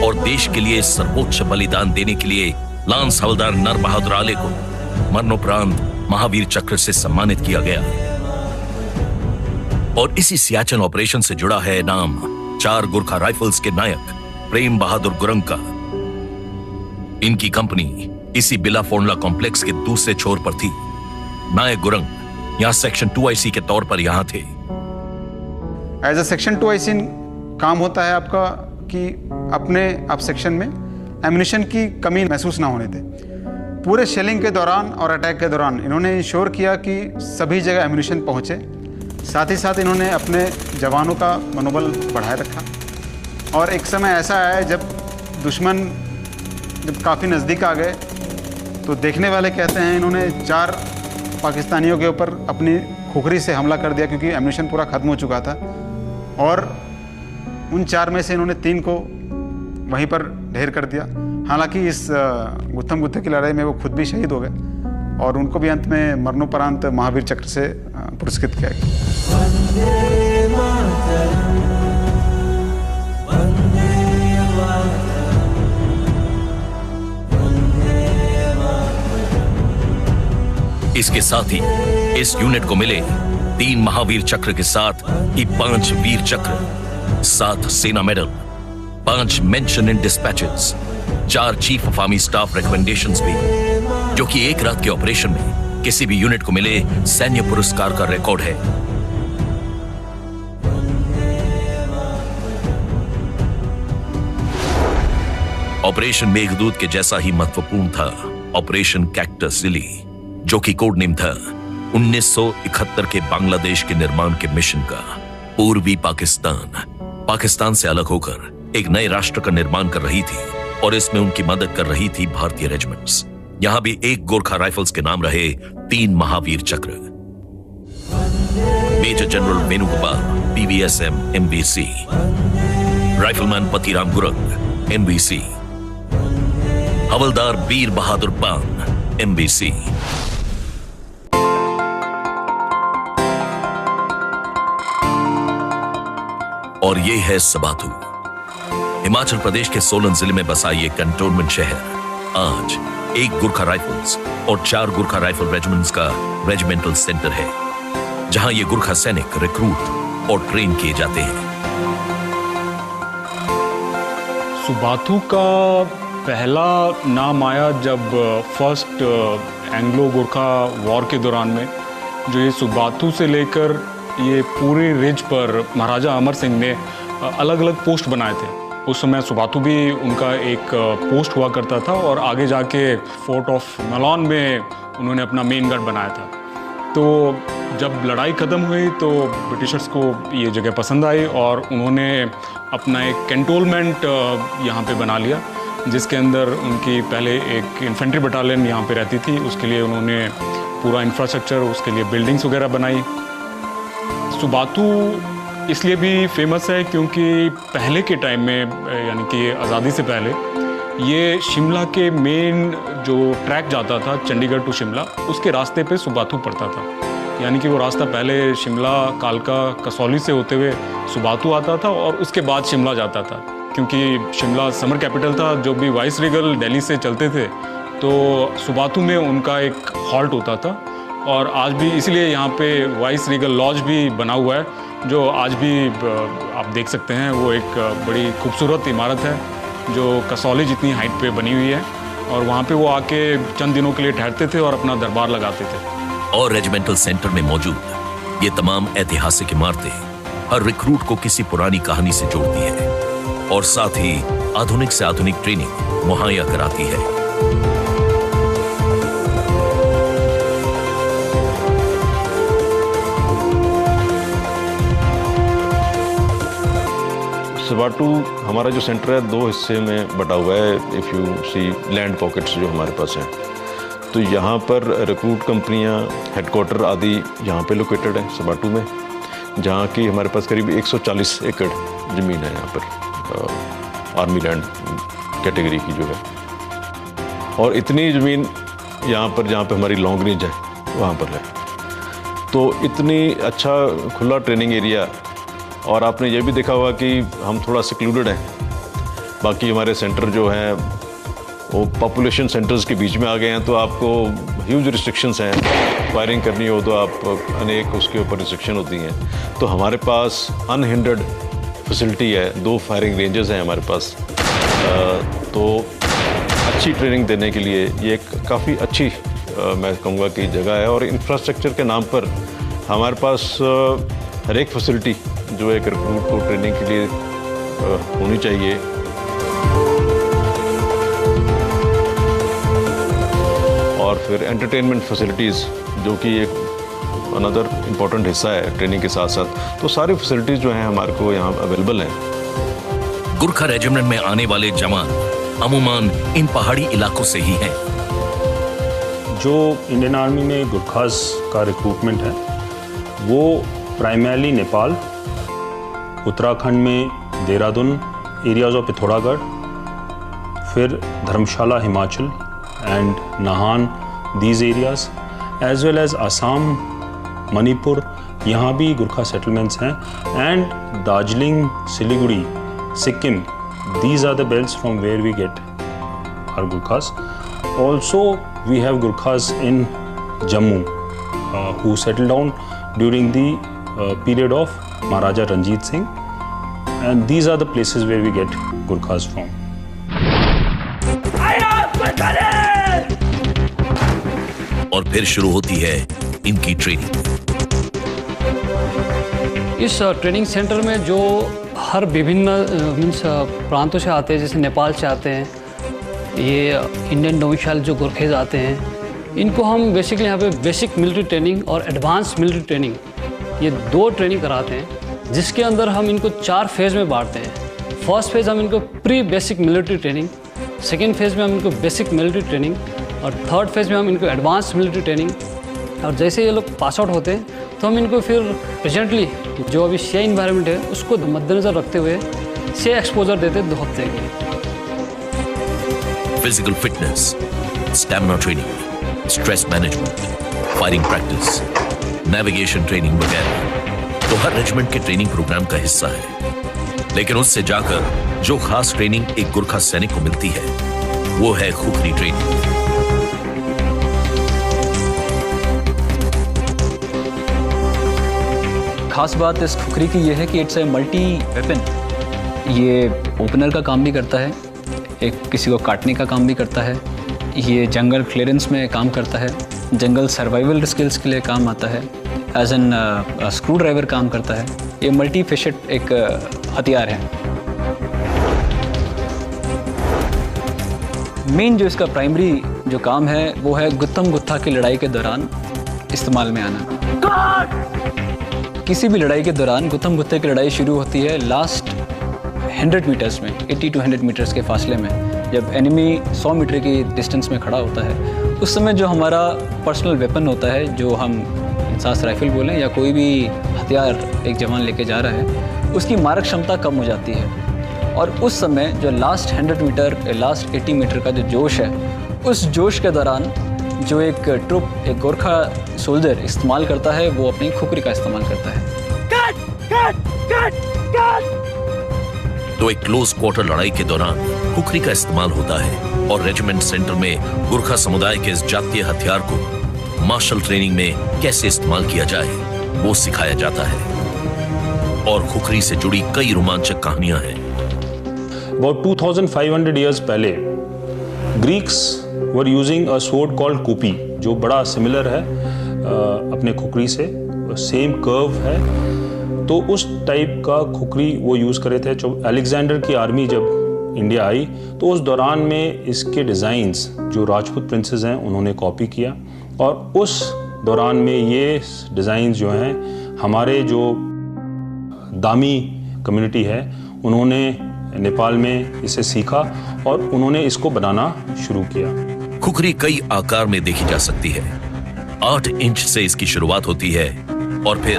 और देश के लिए सर्वोच्च बलिदान देने के लिए लांस हवलदार नर बहादुर आले को मरणोपरांत महावीर चक्र से सम्मानित किया गया। और इसी सियाचिन ऑपरेशन से जुड़ा है नाम 4 गुरखा राइफल्स के नायक प्रेम बहादुर गुरंग का। इनकी कंपनी इसी बिला फोंडला कॉम्प्लेक्स के दूसरे छोर पर थी। नायक गुरंग यहां सेक्शन 2IC के तौर पर यहां थे।
एज अ सेक्शन 2IC काम होता है आपका कि अपने आप सेक्शन में एम्यूनिशन की कमी महसूस ना होने दें। पूरे शेलिंग के दौरान और अटैक के दौरान इन्होंने इंश्योर किया कि सभी जगह एम्यूनिशन पहुंचे। साथ ही साथ इन्होंने अपने जवानों का मनोबल बढ़ाए रखा। और एक समय ऐसा आया जब दुश्मन जब काफ़ी नज़दीक आ गए तो देखने वाले कहते हैं इन्होंने 4 पाकिस्तानियों के ऊपर अपनी खुखरी से हमला कर दिया, क्योंकि एम्यूनिशन पूरा ख़त्म हो चुका था। और उन 4 में से इन्होंने 3 को वहीं पर ढेर कर दिया। हालांकि इस गुत्थम गुत्थे की लड़ाई में वो खुद भी शहीद हो गए और उनको भी अंत में मरणोपरांत महावीर चक्र से पुरस्कृत किया गया।
इसके साथ ही इस यूनिट को मिले 3 महावीर चक्र के साथ ही 5 वीर चक्र, 7 सेना medal, 5 mention in dispatches, 4 chief of army staff recommendations भी, जो कि एक रात के ऑपरेशन में किसी भी यूनिट को मिले सैन्य पुरस्कार का रिकॉर्ड है। ऑपरेशन मेघदूत के जैसा ही महत्वपूर्ण था ऑपरेशन कैक्टस लिली, जो कि कोड नेम था 1971 के बांग्लादेश के निर्माण के मिशन का। पूर्वी पाकिस्तान से अलग होकर एक नए राष्ट्र का निर्माण कर रही थी और इसमें उनकी मदद कर रही थी भारतीय रेजिमेंट्स। यहां भी 1 गोरखा राइफल्स के नाम रहे 3 Mahavir Chakra. Major general Venugopal, PVSM, MVC, rifleman Patiram Gurung, MVC, havildar Vir Bahadur Pun, MVC। और ये है सबाथू, हिमाचल प्रदेश के सोलन जिले में बसा ये कंटोनमेंट शहर आज एक गुरखा राइफल्स और 4 गुरखा राइफल रेजिमेंट्स का रेजिमेंटल सेंटर है, जहां ये गुरखा सैनिक रिक्रूट और ट्रेन किए जाते हैं।
सुबाथू का पहला नाम आया जब फर्स्ट एंग्लो गुरखा वॉर के दौरान में, जो ये सुबाथू से लेकर ये पूरी रिज पर महाराजा अमर सिंह ने अलग अलग पोस्ट बनाए थे। उस समय सुबाथू भी उनका एक पोस्ट हुआ करता था और आगे जाके फोर्ट ऑफ मलौन में उन्होंने अपना मेन गढ़ बनाया था। तो जब लड़ाई ख़त्म हुई तो ब्रिटिशर्स को ये जगह पसंद आई और उन्होंने अपना एक कैंटोनमेंट यहाँ पे बना लिया, जिसके अंदर उनकी पहले एक इन्फेंट्री बटालियन यहाँ पे रहती थी। उसके लिए उन्होंने पूरा इंफ्रास्ट्रक्चर, उसके लिए बिल्डिंग्स वगैरह बनाई। सुबाथू इसलिए भी फेमस है क्योंकि पहले के टाइम में, यानी कि आज़ादी से पहले, ये शिमला के मेन जो ट्रैक जाता था चंडीगढ़ टू शिमला, उसके रास्ते पे सुबाथू पड़ता था। यानी कि वो रास्ता पहले शिमला, कालका, कसौली से होते हुए सुबाथू आता था और उसके बाद शिमला जाता था। क्योंकि शिमला समर कैपिटल था, जो भी वाइस रीगल दिल्ली से चलते थे तो सुबाथू में उनका एक हॉल्ट होता था। और आज भी इसलिए यहाँ पे वाइस रीगल लॉज भी बना हुआ है, जो आज भी आप देख सकते हैं। वो एक बड़ी खूबसूरत इमारत है जो कसौली जितनी हाइट पे बनी हुई है, और वहाँ पे वो आके चंद दिनों के लिए ठहरते थे और अपना दरबार लगाते थे।
और रेजिमेंटल सेंटर में मौजूद ये तमाम ऐतिहासिक इमारतें हर रिक्रूट को किसी पुरानी कहानी से जोड़ती है और साथ ही आधुनिक से आधुनिक ट्रेनिंग मुहैया कराती है।
सबाथू हमारा जो सेंटर है 2 हिस्से में बटा हुआ है। If you see land pockets जो हमारे पास हैं, तो यहाँ पर रिक्रूट कंपनियाँ, हेडक्वार्टर आदि यहाँ पे लोकेटेड है सबाथू में, जहाँ की हमारे पास करीब 140 एकड़ ज़मीन है यहाँ पर आर्मी लैंड कैटेगरी की जो है। और इतनी ज़मीन यहाँ पर जहाँ पे हमारी लॉन्ग रेंज है वहाँ पर है, तो इतनी अच्छा खुला ट्रेनिंग एरिया। और आपने ये भी देखा होगा कि हम थोड़ा सिक्लूडेड हैं, बाकी हमारे सेंटर जो हैं वो पॉपुलेशन सेंटर्स के बीच में आ गए हैं, तो आपको ह्यूज रिस्ट्रिक्शंस हैं। फायरिंग करनी हो तो आप अनेक उसके ऊपर रिस्ट्रिक्शन होती हैं। तो हमारे पास अनहिंडर्ड फैसिलिटी है, 2 फायरिंग रेंजेस हैं हमारे पास। तो अच्छी ट्रेनिंग देने के लिए ये एक काफ़ी अच्छी मैं कहूँगा कि जगह है। और इंफ्रास्ट्रक्चर के नाम पर हमारे पास हर एक फैसिलिटी जो एक रिक्रूट को ट्रेनिंग के लिए होनी चाहिए। और फिर एंटरटेनमेंट फैसिलिटीज़ जो कि एक अनदर इम्पॉर्टेंट हिस्सा है ट्रेनिंग के साथ साथ, तो सारी फैसिलिटीज़ जो हैं हमारे को यहाँ अवेलेबल हैं।
गुरखा रेजिमेंट में आने वाले जवान अमूमन इन पहाड़ी इलाकों से ही हैं।
जो इंडियन आर्मी में गुरखास का रिक्रूटमेंट है वो प्राइमरली नेपाल, उत्तराखंड में देहरादून, एरियाज ऑफ पिथौरागढ़, फिर Dharamshala Himachal and Nahan, these areas, as well as Assam, Manipur, यहाँ भी गुरखा सेटलमेंट्स हैं, and Darjeeling, Siliguri, Sikkim, these are the belts from where we get our Gurkhas. Also, we have Gurkhas in Jammu who settled down during the period of Maharaja Ranjit Singh, and these are the places where we get Gurkhas from.
और फिर शुरू होती है इनकी ट्रेनिंग।
इस ट्रेनिंग सेंटर में जो हर विभिन्न मीन्स प्रांतों से आते हैं, जैसे नेपाल से आते हैं, ये इंडियन डोमिसाइल जो गुरखेज आते हैं, इनको हम बेसिकली यहाँ पे बेसिक मिलिट्री ट्रेनिंग और एडवांस मिलिट्री ट्रेनिंग, ये 2 ट्रेनिंग कराते हैं, जिसके अंदर हम इनको 4 फेज़ में बांटते हैं। फर्स्ट फेज़ हम इनको pre basic military training, second phase में हम इनको बेसिक मिलिट्री ट्रेनिंग, और थर्ड फेज़ में हम इनको एडवांस मिलिट्री ट्रेनिंग। और जैसे ये लोग पास आउट होते हैं तो हम इनको फिर प्रेजेंटली जो अभी सी इन्वायरमेंट है उसको मद्देनजर रखते हुए सी एक्सपोजर देते 2 हफ्ते की।
Physical fitness, stamina training, stress management, firing practice, navigation training वगैरह तो हर रेजिमेंट के ट्रेनिंग प्रोग्राम का हिस्सा है। लेकिन उससे जाकर जो खास ट्रेनिंग एक गुरखा सैनिक को मिलती है वो है खुखरी ट्रेनिंग।
खास बात इस खुखरी की यह है कि इट्स ए मल्टी वेपन। ये ओपनर का काम भी करता है, एक किसी को काटने का काम भी करता है, ये जंगल क्लियरेंस में काम करता है, जंगल सर्वाइवल स्किल्स के लिए काम आता है, एज एन स्क्रू ड्राइवर काम करता है। ये मल्टी फेसेट एक हथियार है। मेन जो इसका प्राइमरी जो काम है वो है गुत्तम गुत्था की लड़ाई के दौरान इस्तेमाल में आना। किसी भी लड़ाई के दौरान गुत्तम गुत्थे की लड़ाई शुरू होती है लास्ट 100 मीटर्स में, 80 to 100 मीटर्स के फासले में। जब एनिमी 100 मीटर की डिस्टेंस में खड़ा होता है उस समय जो हमारा पर्सनल वेपन होता है, जो हम इंसास राइफल बोलें या कोई भी हथियार एक जवान लेके जा रहा है, उसकी मारक क्षमता कम हो जाती है। और उस समय जो लास्ट 100 मीटर, लास्ट 80 मीटर का जो जोश है, उस जोश के दौरान जो एक ट्रुप, एक गोरखा सोल्जर इस्तेमाल करता है वो अपनी खुखरी का इस्तेमाल करता है।
तो एक क्लोज क्वार्टर लड़ाई के दौरान खुखरी का इस्तेमाल होता है और रेजिमेंट सेंटर में गुरखा समुदाय के इस जातीय हथियार को मार्शल ट्रेनिंग में कैसे इस्तेमाल किया जाए वो सिखाया जाता है। और खुखरी से जुड़ी कई रोमांचक कहानियां हैं।
About 2500 years पहले Greeks were using a sword called कूपी, जो बड़ा सिमिलर है अपने खुखरी से, सेम कर्व है। तो उस टाइप का खुखरी वो यूज़ करे थे। जब अलेक्जेंडर की आर्मी जब इंडिया आई तो उस दौरान में इसके डिज़ाइंस जो राजपूत प्रिंसेस हैं उन्होंने कॉपी किया, और उस दौरान में ये डिज़ाइंस जो हैं हमारे जो दामी कम्युनिटी है उन्होंने नेपाल में इसे सीखा और उन्होंने इसको बनाना शुरू किया।
खुखरी कई आकार में देखी जा सकती है। 8 इंच से इसकी शुरुआत होती है और फिर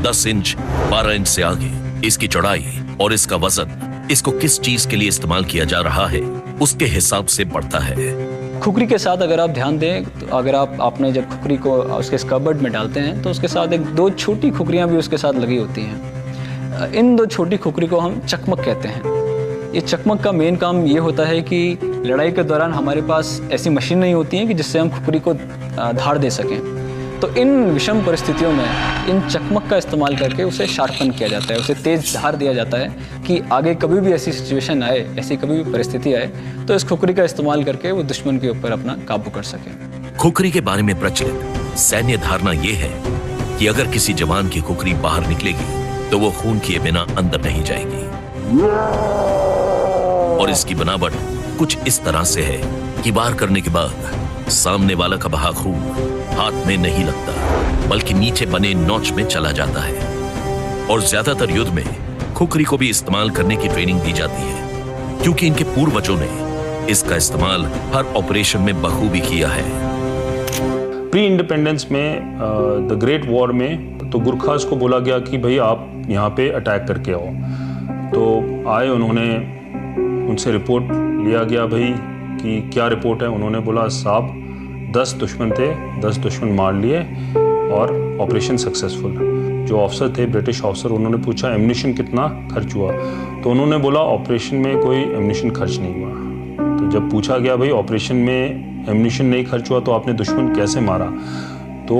10 इंच, 12 इंच से आगे इसकी चौड़ाई और इसका वजन, इसको किस चीज के लिए इस्तेमाल किया जा रहा है उसके हिसाब से बढ़ता है।
खुखरी के साथ अगर आप ध्यान दें तो अगर आपने जब खुखरी को उसके स्कबर्ड में डालते हैं तो उसके साथ 2 छोटी खुखरियां भी उसके साथ लगी होती हैं। इन 2 छोटी खुखरी को हम चकमक कहते हैं। ये चकमक का मेन काम ये होता है कि लड़ाई के दौरान हमारे पास ऐसी मशीन नहीं होती है कि जिससे हम खुखरी को धार दे सकें। तो इन विषम परिस्थितियों में इन चकमक का इस्तेमाल करके उसे शार्पन किया जाता है, उसे तेज धार दिया जाता है कि आगे कभी भी ऐसी सिचुएशन आए, ऐसी कभी भी परिस्थिति आए तो इस खुखरी का इस्तेमाल करके वो दुश्मन के ऊपर अपना काबू कर सके।
खुखरी के बारे में प्रचलित सैन्य धारणा ये है कि अगर किसी जवान की खुखरी बाहर निकलेगी तो वो खून किए बिना अंदर नहीं जाएगी। और इसकी बनावट कुछ इस तरह से है कि वार करने के बाद सामने वाला का बहा खून हाथ में नहीं लगता बल्कि नीचे बने नौच में चला जाता है। और ज्यादातर युद्ध में खुखरी को भी इस्तेमाल करने की ट्रेनिंग दी जाती है क्योंकि इनके पूर्वजों ने इसका इस्तेमाल हर ऑपरेशन में बखूबी किया है।
प्री इंडिपेंडेंस में द ग्रेट वॉर में तो गुरखास को बोला गया कि भाई आप यहाँ पे अटैक करके आओ। तो आए, उन्होंने उनसे रिपोर्ट लिया गया भाई कि क्या रिपोर्ट है। उन्होंने बोला साहब 10 दुश्मन थे, 10 दुश्मन मार लिए और ऑपरेशन सक्सेसफुल। जो ऑफिसर थे ब्रिटिश ऑफिसर, उन्होंने पूछा एम्यूनिशन कितना खर्च हुआ, तो उन्होंने बोला ऑपरेशन में कोई एम्यूनिशन खर्च नहीं हुआ। तो जब पूछा गया भाई ऑपरेशन में एम्यूनिशन नहीं खर्च हुआ तो आपने दुश्मन कैसे मारा, तो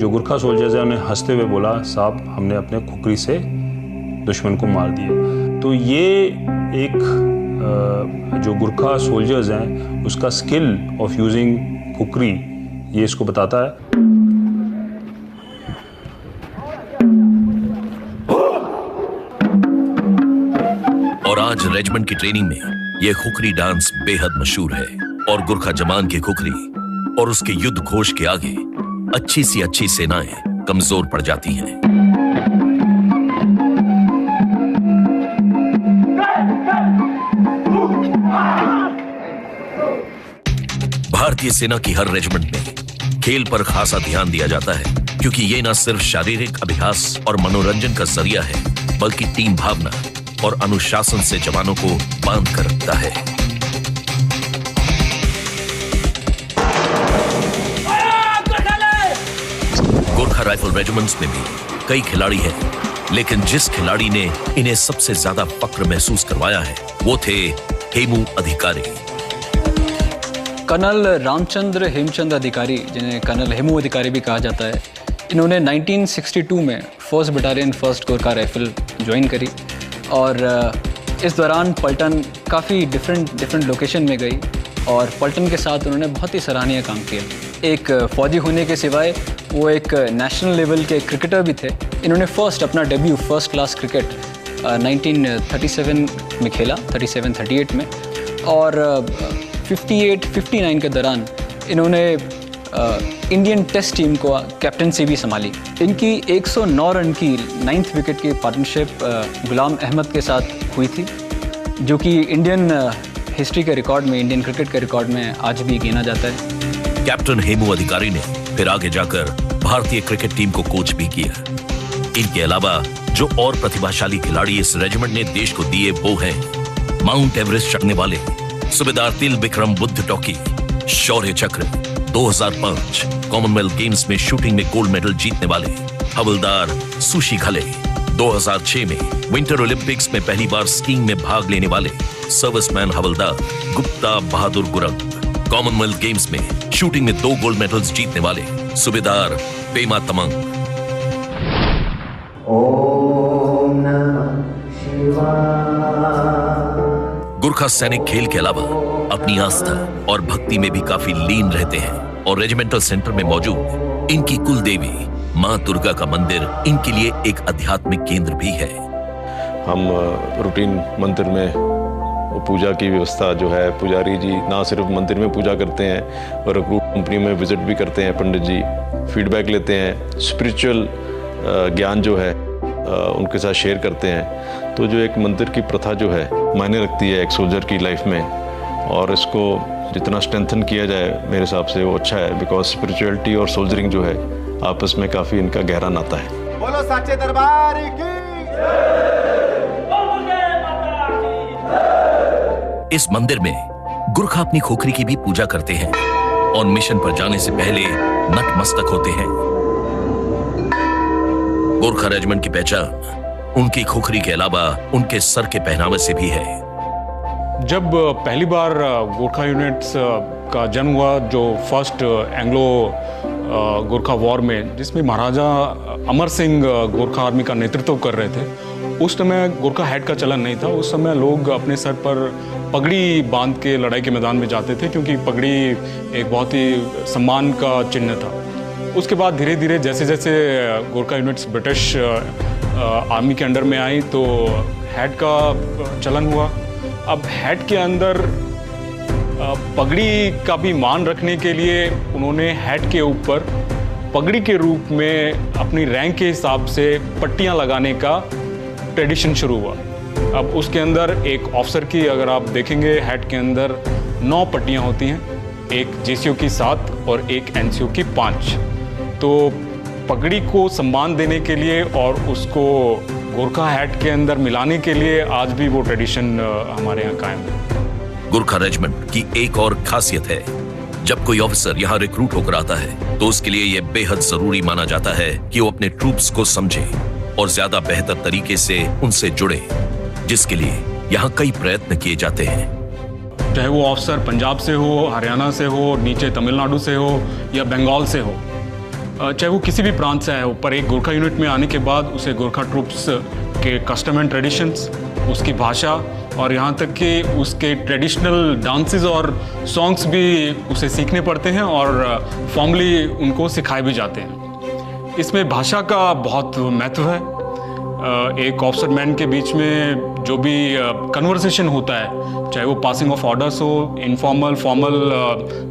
जो गुरखा सोल्जर्स हैं उन्हें हंसते हुए बोला साहब हमने अपने खुखरी से दुश्मन को मार दिया। तो ये एक जो गुरखा सोल्जर्स हैं उसका स्किल ऑफ यूजिंग खुखरी ये इसको बताता है।
और आज रेजिमेंट की ट्रेनिंग में यह खुखरी डांस बेहद मशहूर है और गुरखा जवान की खुखरी और उसके युद्ध घोष के आगे अच्छी सी अच्छी सेनाएं कमजोर पड़ जाती हैं। भारतीय सेना की हर रेजिमेंट में खेल पर खासा ध्यान दिया जाता है क्योंकि ये न सिर्फ शारीरिक अभ्यास और मनोरंजन का जरिया है, बल्कि टीम भावना और अनुशासन से जवानों को बांध कर रखता है। गोरखा राइफल रेजिमेंट्स में भी कई खिलाड़ी हैं, लेकिन जिस खिलाड़ी ने इन्हें सबसे ज्यादा फक्र महसूस करवाया है वो थे हेमू अधिकारी।
कर्नल रामचंद्र हेमचंद अधिकारी, जिन्हें कर्नल हेमू अधिकारी भी कहा जाता है, इन्होंने 1962 में 1st battalion 1st Gorkha rifle join करी और इस दौरान पलटन काफ़ी डिफरेंट लोकेशन में गई और पलटन के साथ उन्होंने बहुत ही सराहनीय काम किया। एक फ़ौजी होने के सिवाय वो एक नेशनल लेवल के क्रिकेटर भी थे। इन्होंने अपना डेब्यू फर्स्ट क्लास क्रिकेट 1937 में खेला, 37-38 में, और 58-59 के दौरान इन्होंने इंडियन टेस्ट टीम को कैप्टनसी भी संभाली। इनकी 109 रन की 9th विकेट की पार्टनरशिप गुलाम अहमद के साथ हुई थी, जो कि इंडियन हिस्ट्री के रिकॉर्ड में, इंडियन क्रिकेट के रिकॉर्ड में आज भी गिना जाता है।
कैप्टन हेमू अधिकारी ने फिर आगे जाकर भारतीय क्रिकेट टीम को कोच भी किया। इनके अलावा जो और प्रतिभाशाली खिलाड़ी इस रेजिमेंट ने देश को दिए वो हैं माउंट एवरेस्ट चढ़ने वाले सूबेदार तिल बिक्रम बुद्ध टॉकी, शौर्य चक्र 2005 कॉमनवेल्थ गेम्स में शूटिंग में गोल्ड मेडल जीतने वाले हवलदार सुशी खले, 2006 में विंटर ओलंपिक्स में पहली बार स्कीइंग में भाग लेने वाले सर्विसमैन हवलदार गुप्ता बहादुर गुरंग, कॉमनवेल्थ गेम्स में शूटिंग में 2 गोल्ड मेडल्स जीतने वाले सूबेदार पेमा तमंग।
ओम नमः शिवाय।
गोरखा सैनिक खेल के अलावा अपनी आस्था और भक्ति में भी काफी लीन रहते हैं और रेजिमेंटल सेंटर में मौजूद इनकी कुल देवी मां दुर्गा का मंदिर इनके लिए एक आध्यात्मिक केंद्र भी है।
हम रूटीन मंदिर में पूजा की व्यवस्था जो है, पुजारी जी ना सिर्फ मंदिर में पूजा करते हैं और रिक्रूट कंपनी में विजिट भी करते हैं, पंडित जी फीडबैक लेते हैं, स्पिरिचुअल ज्ञान जो है उनके साथ शेयर करते हैं। तो जो एक मंदिर की प्रथा जो है मायने रखती है एक सोल्जर की लाइफ में, और इसको जितना स्ट्रेंथन किया जाए मेरे हिसाब से वो अच्छा है, बिकॉज स्पिरिचुअलिटी और सोल्जरिंग जो है आपस में काफ़ी इनका गहरा नाता है।
बोलो सच्चे दरबार की।
इस मंदिर में गुरखा अपनी खोखरी की भी पूजा करते हैं और मिशन पर जाने से पहले नतमस्तक होते हैं। गोरखा रेजिमेंट की पहचान उनकी खोखरी के अलावा उनके सर के पहनावे से भी है।
जब पहली बार गोरखा यूनिट्स का जन्म हुआ, जो फर्स्ट एंग्लो गोरखा वॉर में, जिसमें महाराजा अमर सिंह गोरखा आर्मी का नेतृत्व कर रहे थे, उस समय गोरखा हैट का चलन नहीं था। उस समय लोग अपने सर पर पगड़ी बांध के लड़ाई के मैदान में जाते थे, क्योंकि पगड़ी एक बहुत ही सम्मान का चिन्ह था। उसके बाद धीरे धीरे जैसे जैसे गोरखा यूनिट्स ब्रिटिश आर्मी के अंडर में आई तो हैट का चलन हुआ। अब हैट के अंदर पगड़ी का भी मान रखने के लिए उन्होंने हैट के ऊपर पगड़ी के रूप में अपनी रैंक के हिसाब से पट्टियां लगाने का ट्रेडिशन शुरू हुआ। अब उसके अंदर एक ऑफिसर की अगर आप देखेंगे, हैट के अंदर 9 पट्टियां होती हैं, एक जेसीओ की 7 और एक एनसीओ की 5। तो पगड़ी को सम्मान देने के लिए और उसको गोरखा हैट के अंदर मिलाने के लिए आज भी वो ट्रेडिशन हमारे यहाँ कायम है।
गोरखा रेजिमेंट की एक और खासियत है, जब कोई ऑफिसर यहाँ रिक्रूट होकर आता है तो उसके लिए यह बेहद जरूरी माना जाता है कि वो अपने ट्रूप्स को समझे और ज्यादा बेहतर तरीके से उनसे जुड़े, जिसके लिए यहाँ कई प्रयत्न किए जाते हैं।
चाहे वो ऑफिसर पंजाब से हो, हरियाणा से हो, नीचे तमिलनाडु से हो या बंगाल से हो, चाहे वो किसी भी प्रांत से आया हो, पर एक गोरखा यूनिट में आने के बाद उसे गोरखा ट्रूप्स के कस्टम एंड ट्रेडिशंस, उसकी भाषा और यहाँ तक कि उसके ट्रेडिशनल डांसेस और सॉन्ग्स भी उसे सीखने पड़ते हैं और फॉर्मली उनको सिखाए भी जाते हैं। इसमें भाषा का बहुत महत्व है। एक ऑफिसर मैन के बीच में जो भी कन्वर्सेशन होता है, चाहे वो पासिंग ऑफ ऑर्डर्स हो, इनफॉर्मल फॉर्मल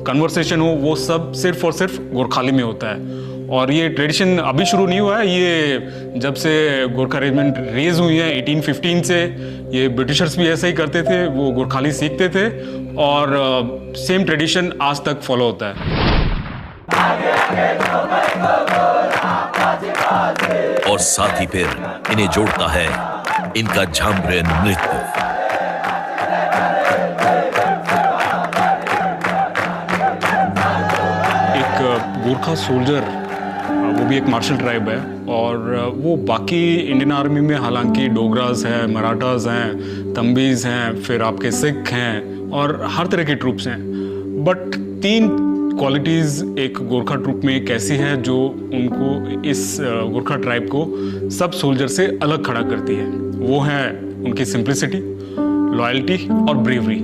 कन्वर्सेशन हो, वो सब सिर्फ और सिर्फ गोरखाली में होता है। और ये ट्रेडिशन अभी शुरू नहीं हुआ है, ये जब से गोरखा रेजिमेंट रेज हुई है 1815 से, ये ब्रिटिशर्स भी ऐसा ही करते थे, वो गोरखाली सीखते थे और सेम ट्रेडिशन आज तक फॉलो होता है।
और साथ ही फिर इन्हें जोड़ता है इनका झांबरे नृत्य।
एक गोरखा सोल्जर, वो भी एक मार्शल ट्राइब है, और वो बाकी इंडियन आर्मी में हालांकि डोगरास हैं, मराठास हैं, तंबीज हैं, फिर आपके सिख हैं और हर तरह के ट्रूप्स हैं, बट 3 क्वालिटीज़ एक गोरखा ट्रूप में कैसी है जो उनको, इस गोरखा ट्राइब को सब सोल्जर से अलग खड़ा करती है। वो है उनकी सिंप्लिसिटी, लॉयल्टी और ब्रेवरी।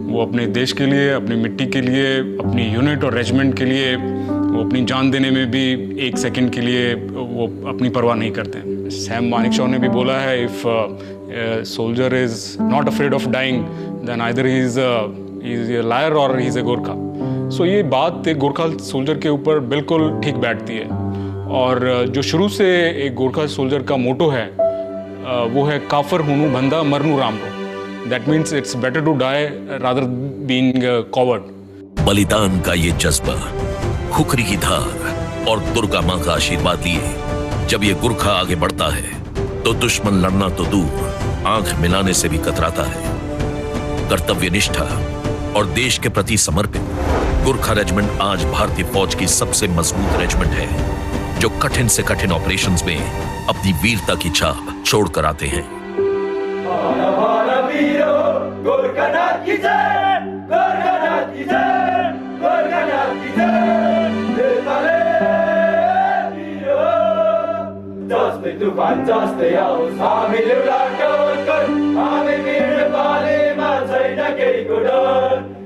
वो अपने देश के लिए, अपनी मिट्टी के लिए, अपनी यूनिट और रेजिमेंट के लिए वो अपनी जान देने में भी 1 सेकंड के लिए वो अपनी परवाह नहीं करते हैं। सैम मानेकशॉ ने भी बोला है, if soldier is not afraid of dying then either he is a liar or he is ए गोरखा। सो ये बात एक गोरखा सोल्जर के ऊपर बिल्कुल ठीक बैठती है। और जो शुरू से एक गोरखा सोल्जर का मोटो है वो है काफर हुनु बंदा मरनु रामरो। That means it's better to die rather being coward.
बलिदान का ये जज्बा, खुखरी की धार और दुर्गा मां का आशीर्वाद लिए जब ये गोरखा आगे बढ़ता है तो दुश्मन लड़ना तो दूर, आंख मिलाने से भी कतराता है। कर्तव्य निष्ठा और देश के प्रति समर्पित गोरखा रेजिमेंट आज भारतीय फौज की सबसे मजबूत रेजिमेंट है, जो कठिन से कठिन ऑपरेशंस में अपनी वीरता की छाप छोड़ कर आते हैं।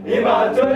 हिमाचल